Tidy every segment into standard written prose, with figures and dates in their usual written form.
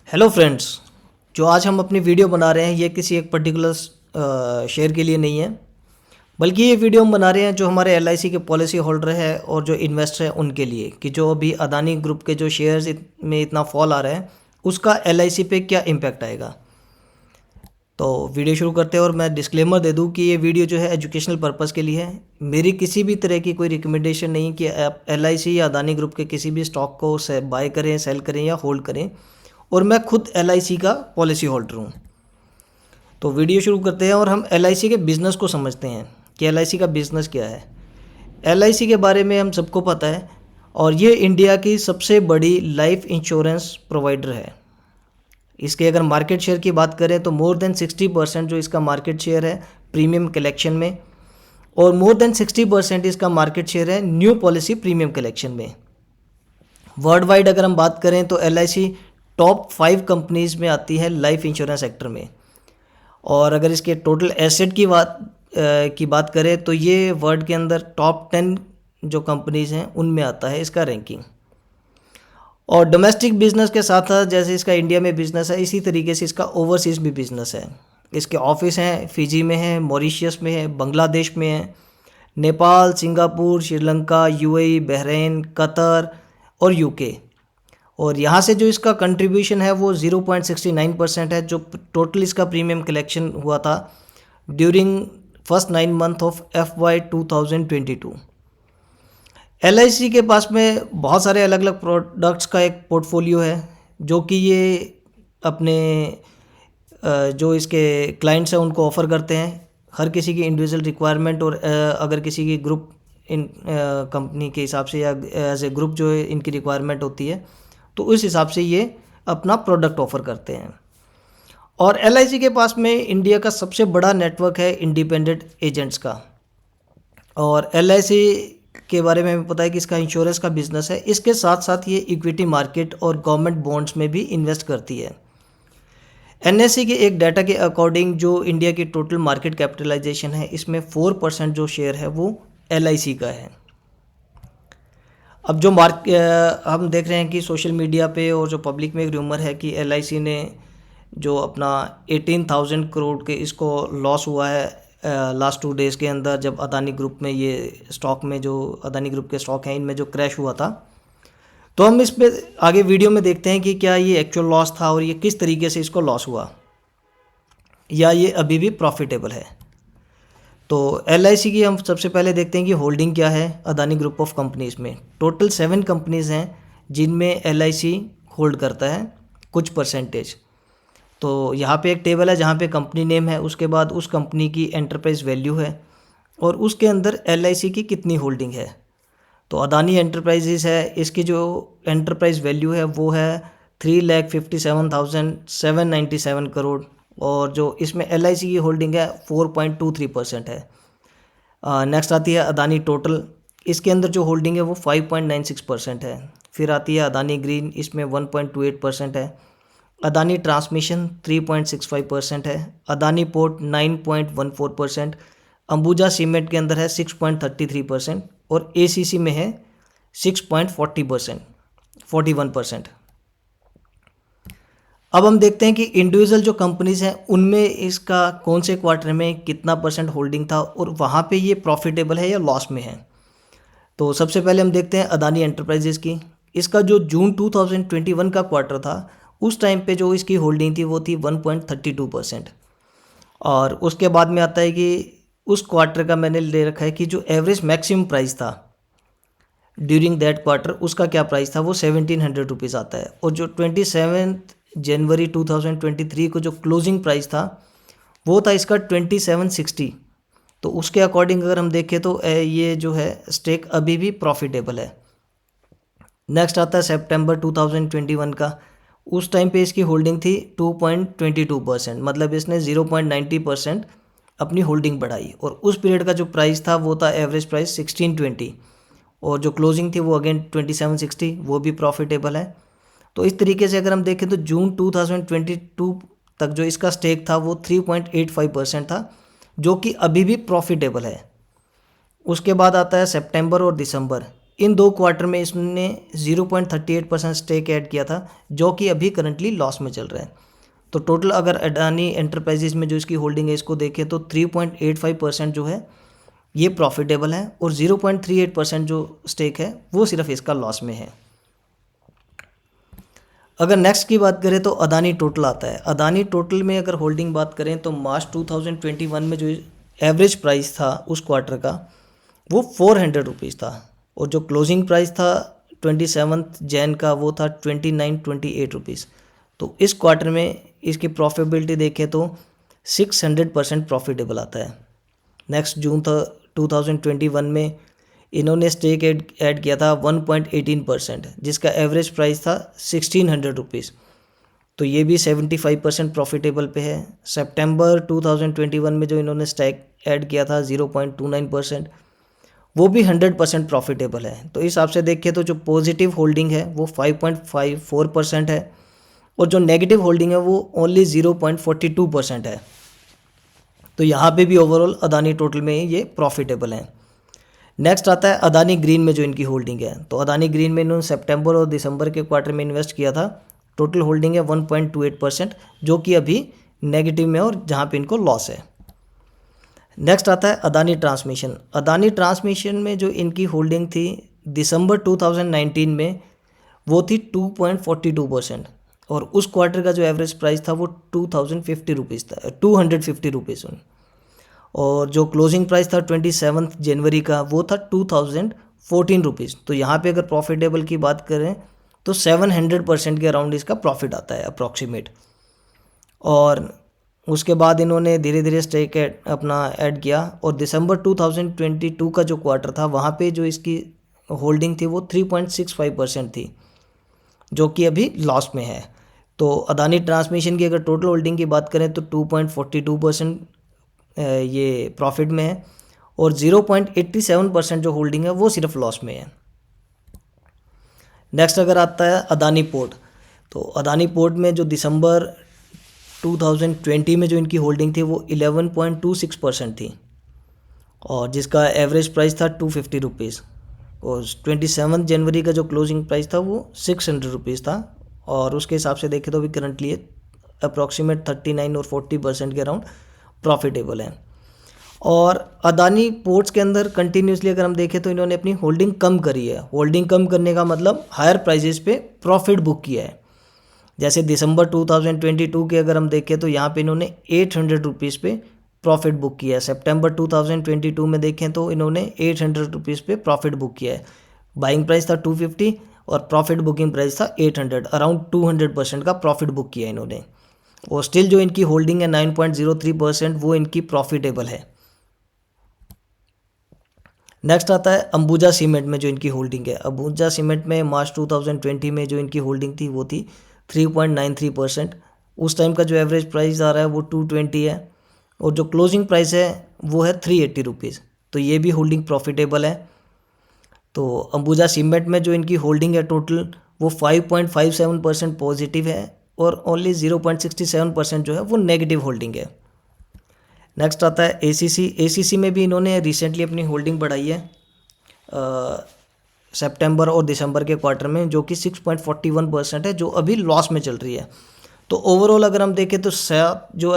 Hello friends. जो आज हम अपनी वीडियो बना रहे हैं ये किसी एक पर्टिकुलर शेयर के लिए नहीं है, बल्कि ये वीडियो हम बना रहे हैं जो हमारे एलआईसी के पॉलिसी होल्डर है और जो इन्वेस्टर है उनके लिए, कि जो अभी अदानी ग्रुप के जो शेयर्स में इतना फॉल आ रहा है उसका एलआईसी पे क्या इम्पैक्ट आएगा। तो वीडियो शुरू करते हैं और मैं डिस्क्लेमर दे दूं कि ये वीडियो जो है एजुकेशनल पर्पस के लिए है। मेरी किसी भी तरह की कोई रिकमेंडेशन नहीं कि आप एलआईसी या अदानी ग्रुप के किसी भी स्टॉक को बाय करें, सेल करें या होल्ड करें। और मैं खुद एलआईसी का पॉलिसी होल्डर हूँ। तो वीडियो शुरू करते हैं और हम एलआईसी के बिज़नेस को समझते हैं कि एलआईसी का बिज़नेस क्या है। एलआईसी के बारे में हम सबको पता है और ये इंडिया की सबसे बड़ी लाइफ इंश्योरेंस प्रोवाइडर है। इसके अगर मार्केट शेयर की बात करें तो मोर देन 60% जो इसका मार्केट शेयर है प्रीमियम कलेक्शन में, और मोर देन 60% इसका मार्केट शेयर है न्यू पॉलिसी प्रीमियम कलेक्शन में। वर्ल्ड वाइड अगर हम बात करें तो एलआईसी टॉप 5 कंपनीज़ में आती है लाइफ इंश्योरेंस सेक्टर में। और अगर इसके टोटल एसेट की बात करें तो ये वर्ल्ड के अंदर टॉप 10 जो कंपनीज़ हैं उनमें आता है इसका रैंकिंग। और डोमेस्टिक बिजनेस के साथ साथ जैसे इसका इंडिया में बिजनेस है, इसी तरीके से इसका ओवरसीज़ भी बिजनेस है। इसके ऑफिस हैं फिजी में है, मॉरिशस में है, बांग्लादेश में है, Nepal, Singapore, Sri Lanka, UAE, Bahrain, Qatar और यूके। और यहाँ से जो इसका कंट्रीब्यूशन है वो 0.69% है, जो टोटल इसका प्रीमियम कलेक्शन हुआ था during first 9 month of FY 2022। LIC के पास में बहुत सारे अलग अलग प्रोडक्ट्स का एक पोर्टफोलियो है, जो कि ये अपने जो इसके क्लाइंट्स हैं उनको ऑफ़र करते हैं। हर किसी की इंडिविजुअल रिक्वायरमेंट और अगर किसी की ग्रुप इन कंपनी के हिसाब से या एज ए ग्रुप जो है इनकी रिक्वायरमेंट होती है, तो उस हिसाब से ये अपना प्रोडक्ट ऑफ़र करते हैं। और एलआईसी के पास में इंडिया का सबसे बड़ा नेटवर्क है इंडिपेंडेंट एजेंट्स का। और एलआईसी के बारे में हमें पता है कि इसका इंश्योरेंस का बिजनेस है, इसके साथ साथ ये इक्विटी मार्केट और गवर्नमेंट बॉन्ड्स में भी इन्वेस्ट करती है। एनएससी के एक डाटा के अकॉर्डिंग जो इंडिया की टोटल मार्केट कैपिटलाइजेशन है इसमें 4% जो शेयर है वो एलआईसी का है। अब जो हम देख रहे हैं कि सोशल मीडिया पे और जो पब्लिक में एक र्यूमर है कि एलआईसी ने जो अपना 18,000 करोड़ के इसको लॉस हुआ है लास्ट 2 डेज़ के अंदर, जब अदानी ग्रुप में ये स्टॉक में जो अदानी ग्रुप के स्टॉक हैं इनमें जो क्रैश हुआ था। तो हम इस पे आगे वीडियो में देखते हैं कि क्या ये एक्चुअल लॉस था और ये किस तरीके से इसको लॉस हुआ, या ये अभी भी प्रॉफिटेबल है। तो एलआईसी की हम सबसे पहले देखते हैं कि होल्डिंग क्या है अदानी ग्रुप ऑफ कंपनीज़ में। टोटल 7 कंपनीज़ हैं जिनमें एलआईसी होल्ड करता है कुछ परसेंटेज। तो यहाँ पे एक टेबल है जहाँ पे कंपनी नेम है, उसके बाद उस कंपनी की एंटरप्राइज वैल्यू है और उसके अंदर एलआईसी की कितनी होल्डिंग है। तो अदानी एंटरप्राइजेस है, इसकी जो एंटरप्राइज वैल्यू है वो है 3,57,797 करोड़, और जो इसमें एलआईसी की होल्डिंग है 4.23% है। नेक्स्ट आती है अदानी टोटल, इसके अंदर जो होल्डिंग है वो 5.96% है। फिर आती है अदानी ग्रीन, इसमें 1.28% है। अदानी ट्रांसमिशन 3.65% है। अदानी पोर्ट 9.14%। अंबुजा सीमेंट के अंदर है 6.33% और एसीसी में है 6.41%। अब हम देखते हैं कि इंडिविजुअल जो कंपनीज़ हैं उनमें इसका कौन से क्वार्टर में कितना परसेंट होल्डिंग था और वहाँ पे ये प्रॉफिटेबल है या लॉस में है। तो सबसे पहले हम देखते हैं अदानी एंटरप्राइजेज़ की। इसका जो जून 2021 का क्वार्टर था उस टाइम पे जो इसकी होल्डिंग थी वो थी 1.32%। और उसके बाद में आता है कि उस क्वार्टर का मैंने ले रखा है कि जो एवरेज मैक्सिमम प्राइस था ड्यूरिंग दैट क्वार्टर, उसका क्या प्राइस था वो 1700 रुपीज़ आता है। और जो 27 जनवरी 2023 को जो क्लोजिंग प्राइस था वो था इसका 2760। तो उसके अकॉर्डिंग अगर हम देखें तो ये जो है स्टेक अभी भी प्रॉफिटेबल है। नेक्स्ट आता है सितंबर 2021 का। उस टाइम पे इसकी होल्डिंग थी 2.22%, मतलब इसने 0.90% अपनी होल्डिंग बढ़ाई। और उस पीरियड का जो प्राइस था वो था एवरेज प्राइस 1620, और जो क्लोजिंग थी वो अगेन 2760, वो भी प्रॉफिटेबल है। तो इस तरीके से अगर हम देखें तो जून 2022 तक जो इसका स्टेक था वो 3.85% था, जो कि अभी भी प्रॉफिटेबल है। उसके बाद आता है सितंबर और दिसंबर। इन 2 क्वार्टर में इसने 0.38% स्टेक ऐड किया था, जो कि अभी करंटली लॉस में चल रहा है। तो टोटल अगर अडानी एंटरप्राइजेज में जो इसकी होल्डिंग है इसको देखें तो 3.85% जो है ये प्रॉफिटेबल है, और 0.38% जो स्टेक है वो सिर्फ इसका लॉस में है। अगर नेक्स्ट की बात करें तो अदानी टोटल आता है। अदानी टोटल में अगर होल्डिंग बात करें तो मार्च 2021 में जो एवरेज प्राइस था उस क्वार्टर का वो 400 रुपीज़ था, और जो क्लोजिंग प्राइस था 27 जैन का वो था 2928 रुपीज़। तो इस क्वार्टर में इसकी प्रॉफिटेबिलिटी देखें तो 600% प्रॉफिटेबल आता है। नेक्स्ट जून था 2021 में इन्होंने स्टेक ऐड किया था 1.18%, जिसका एवरेज प्राइस था 1600 रुपीज़। तो ये भी 75% प्रॉफिटेबल पे है। सितंबर 2021 में जो इन्होंने स्टेक ऐड किया था 0.29%, वो भी 100% प्रॉफिटेबल है। तो इस हिसाब से देखें तो जो पॉजिटिव होल्डिंग है वो 5.54% है, और जो नेगेटिव होल्डिंग है वो ओनली 0.42% है। तो यहाँ पे भी ओवरऑल अदानी टोटल में ये प्रॉफिटेबल है। नेक्स्ट आता है अदानी ग्रीन में जो इनकी होल्डिंग है। तो अदानी ग्रीन में इन्होंने सितंबर और दिसंबर के क्वार्टर में इन्वेस्ट किया था। टोटल होल्डिंग है 1.28%, जो कि अभी नेगेटिव में और जहाँ पे इनको लॉस है। नेक्स्ट आता है अदानी ट्रांसमिशन। अदानी ट्रांसमिशन में जो इनकी होल्डिंग थी दिसंबर 2019 में वो थी 2.42%, और उस क्वार्टर का जो एवरेज प्राइस था वो 2,050 रुपीज़ था, 250 रुपीज़। और जो क्लोजिंग प्राइस था 27 जनवरी का वो था 2014 रुपीज़। तो यहाँ पे अगर प्रॉफिटेबल की बात करें तो 700% के अराउंड इसका प्रॉफिट आता है अप्रॉक्सीमेट। और उसके बाद इन्होंने धीरे धीरे स्टेक अपना ऐड किया, और दिसंबर 2022 का जो क्वार्टर था वहाँ पे जो इसकी होल्डिंग थी वो 3.65% थी, जो कि अभी लॉस में है। तो अदानी ट्रांसमिशन की अगर टोटल होल्डिंग की बात करें तो 2.42% ये प्रॉफिट में है, और 0.87% जो होल्डिंग है वो सिर्फ लॉस में है। नेक्स्ट अगर आता है अदानी पोर्ट। तो अदानी पोर्ट में जो दिसंबर 2020 में जो इनकी होल्डिंग थी वो 11.26% थी, और जिसका एवरेज प्राइस था 250 रुपीज़, और 27 जनवरी का जो क्लोजिंग प्राइस था वो 600 रुपीज़ था। और उसके हिसाब से देखें तो भी करंटली अप्रॉक्सीमेट 39 और 40% के अराउंड प्रॉफिटेबल है। और अदानी पोर्ट्स के अंदर कंटिन्यूसली अगर हम देखें तो इन्होंने अपनी होल्डिंग कम करी है। होल्डिंग कम करने का मतलब हायर प्राइजेस पे प्रॉफिट बुक किया है। जैसे दिसंबर 2022 के अगर हम देखें तो यहाँ पे इन्होंने 800 रुपीज़ पे प्रॉफिट बुक किया है। सितंबर 2022 में देखें तो इन्होंने 800 रुपीज़ पे प्रॉफिट बुक किया है। बाइंग प्राइस था 250 और प्रॉफिट बुकिंग प्राइस था 800, अराउंड 200% का प्रॉफिट बुक किया इन्होंने। और स्टिल जो इनकी होल्डिंग है 9.03% वो इनकी प्रॉफिटेबल है। नेक्स्ट आता है अंबुजा सीमेंट में जो इनकी होल्डिंग है। अंबुजा सीमेंट में मार्च 2020 में जो इनकी होल्डिंग थी वो थी 3.93%। उस टाइम का जो एवरेज प्राइस आ रहा है वो 220 है, और जो क्लोजिंग प्राइस है वो है 380 रुपीज़। तो ये भी होल्डिंग प्रॉफिटेबल है। तो अंबुजा सीमेंट में जो इनकी होल्डिंग है टोटल वो 5.57% पॉजिटिव है, और ओनली 0.67% जो है वो नेगेटिव होल्डिंग है। नेक्स्ट आता है एसीसी। एसीसी में भी इन्होंने रिसेंटली अपनी होल्डिंग बढ़ाई है सितंबर और दिसंबर के क्वार्टर में, जो कि 6.41% है, जो अभी लॉस में चल रही है। तो ओवरऑल अगर हम देखें तो जो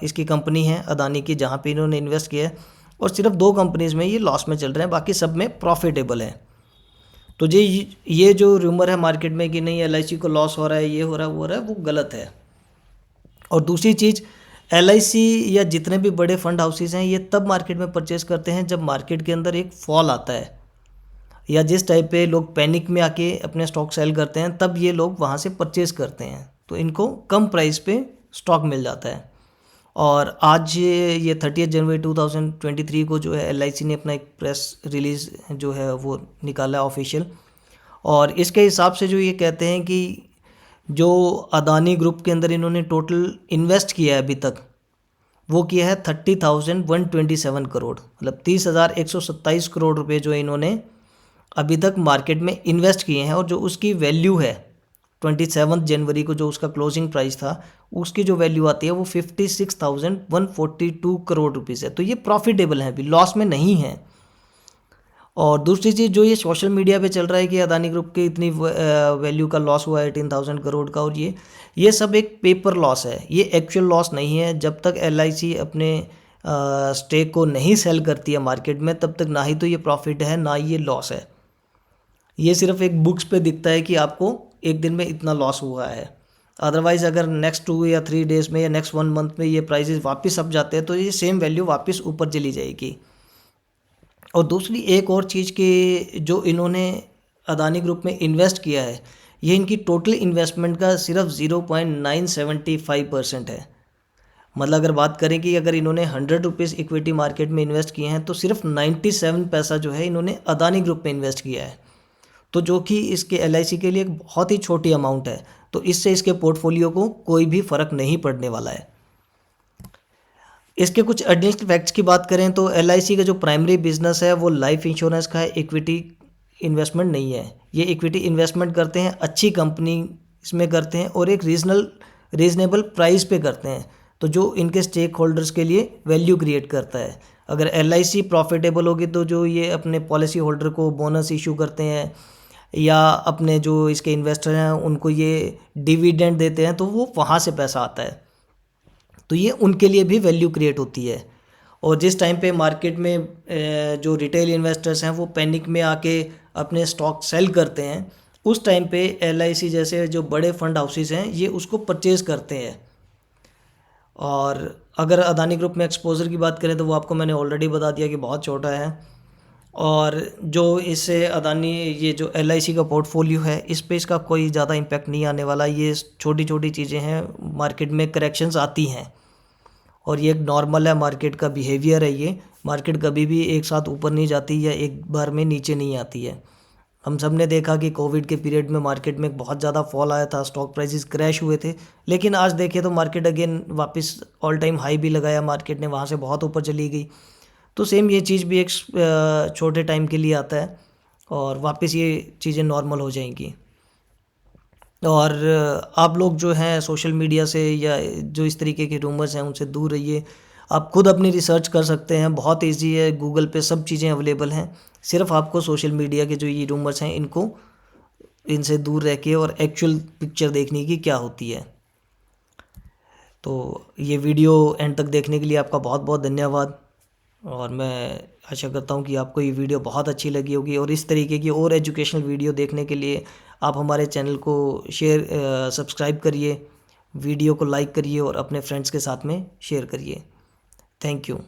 इसकी कंपनी है अदानी की जहाँ पे इन्होंने इन्वेस्ट किया है, और सिर्फ 2 कंपनीज़ में ये लॉस में चल रहे हैं, बाकी सब में प्रॉफिटेबल है। तो ये जो रूमर है मार्केट में कि नहीं LIC को लॉस हो रहा है, ये हो रहा है, वो हो रहा है, वो गलत है। और दूसरी चीज़, LIC या जितने भी बड़े फंड हाउसेस हैं ये तब मार्केट में परचेस करते हैं जब मार्केट के अंदर एक फॉल आता है, या जिस टाइप पे लोग पैनिक में आके अपने स्टॉक सेल करते हैं तब ये लोग वहाँ से परचेस करते हैं, तो इनको कम प्राइस पे स्टॉक मिल जाता है। और आज ये 30 जनवरी 2023 को जो है LIC ने अपना एक प्रेस रिलीज़ जो है वो निकाला ऑफिशियल, और इसके हिसाब से जो ये कहते हैं कि जो अदानी ग्रुप के अंदर इन्होंने टोटल इन्वेस्ट किया है अभी तक वो किया है 30,127 करोड़, मतलब 30,127 करोड़ रुपए जो इन्होंने अभी तक मार्केट में इन्वेस्ट किए हैं, और जो उसकी वैल्यू है 27 जनवरी को जो उसका क्लोजिंग प्राइस था उसकी जो वैल्यू आती है वो 56,142 करोड़ रुपीज़ है। तो ये प्रॉफिटेबल है, अभी लॉस में नहीं है। और दूसरी चीज़ जो ये सोशल मीडिया पे चल रहा है कि अदानी ग्रुप के इतनी वैल्यू का लॉस हुआ है 18,000 करोड़ का, और ये सब एक पेपर लॉस है, ये एक्चुअल लॉस नहीं है। जब तक LIC अपने स्टेक को नहीं सेल करती है मार्केट में, तब तक ना ही तो ये प्रॉफिट है ना ये लॉस है। ये सिर्फ एक बुक्स पे दिखता है कि आपको एक दिन में इतना लॉस हुआ है। अदरवाइज़ अगर नेक्स्ट 2 या 3 डेज़ में या नेक्स्ट 1 मंथ में ये प्राइजेस वापस अप जाते हैं तो ये सेम वैल्यू वापस ऊपर चली जाएगी। और दूसरी एक और चीज़ कि जो इन्होंने अदानी ग्रुप में इन्वेस्ट किया है, ये इनकी टोटल इन्वेस्टमेंट का सिर्फ 0.975% है। मतलब अगर बात करें कि अगर इन्होंने 100 रुपीज़ इक्विटी मार्केट में इन्वेस्ट किए हैं तो सिर्फ 97 पैसा जो है इन्होंने अदानी ग्रुप में इन्वेस्ट किया है, तो जो कि इसके LIC के लिए एक बहुत ही छोटी अमाउंट है। तो इससे इसके पोर्टफोलियो को कोई भी फ़र्क नहीं पड़ने वाला है। इसके कुछ एडिशनल फैक्ट्स की बात करें तो LIC का जो प्राइमरी बिजनेस है वो लाइफ इंश्योरेंस का है, इक्विटी इन्वेस्टमेंट नहीं है। ये इक्विटी इन्वेस्टमेंट करते हैं, अच्छी कंपनी इसमें करते हैं और एक रीज़नेबल प्राइस पे करते हैं, तो जो इनके स्टेक होल्डर्स के लिए वैल्यू क्रिएट करता है। अगर LIC प्रॉफिटेबल होगी तो जो ये अपने पॉलिसी होल्डर को बोनस इशू करते हैं या अपने जो इसके इन्वेस्टर हैं उनको ये डिविडेंड देते हैं, तो वो वहाँ से पैसा आता है, तो ये उनके लिए भी वैल्यू क्रिएट होती है। और जिस टाइम पे मार्केट में जो रिटेल इन्वेस्टर्स हैं वो पैनिक में आके अपने स्टॉक सेल करते हैं, उस टाइम पे LIC जैसे जो बड़े फंड हाउसेस हैं ये उसको परचेज़ करते हैं। और अगर अदानी ग्रुप में एक्सपोजर की बात करें तो वो आपको मैंने ऑलरेडी बता दिया कि बहुत छोटा है। और जो इससे अदानी ये जो LIC का पोर्टफोलियो है इस पे इसका कोई ज़्यादा इम्पैक्ट नहीं आने वाला। ये छोटी छोटी चीज़ें हैं, मार्केट में करेक्शंस आती हैं और ये एक नॉर्मल है, मार्केट का बिहेवियर है। ये मार्केट कभी भी एक साथ ऊपर नहीं जाती या एक बार में नीचे नहीं आती है। हम सब ने देखा कि कोविड के पीरियड में मार्केट में बहुत ज़्यादा फॉल आया था, स्टॉक प्राइसेस क्रैश हुए थे, लेकिन आज देखें तो मार्केट अगेन वापस ऑल टाइम हाई भी लगाया मार्केट ने, वहाँ से बहुत ऊपर चली गई। तो सेम ये चीज़ भी एक छोटे टाइम के लिए आता है और वापस ये चीज़ें नॉर्मल हो जाएंगी। और आप लोग जो हैं सोशल मीडिया से या जो इस तरीके के रूमर्स हैं उनसे दूर रहिए। आप खुद अपनी रिसर्च कर सकते हैं, बहुत इजी है, गूगल पे सब चीज़ें अवेलेबल हैं। सिर्फ आपको सोशल मीडिया के जो ये रूमर्स हैं इनसे दूर रह के और एक्चुअल पिक्चर देखने की क्या होती है। तो ये वीडियो एंड तक देखने के लिए आपका बहुत बहुत धन्यवाद, और मैं आशा करता हूँ कि आपको ये वीडियो बहुत अच्छी लगी होगी। और इस तरीके की और एजुकेशनल वीडियो देखने के लिए आप हमारे चैनल को सब्सक्राइब करिए, वीडियो को लाइक करिए और अपने फ्रेंड्स के साथ में शेयर करिए। Thank you.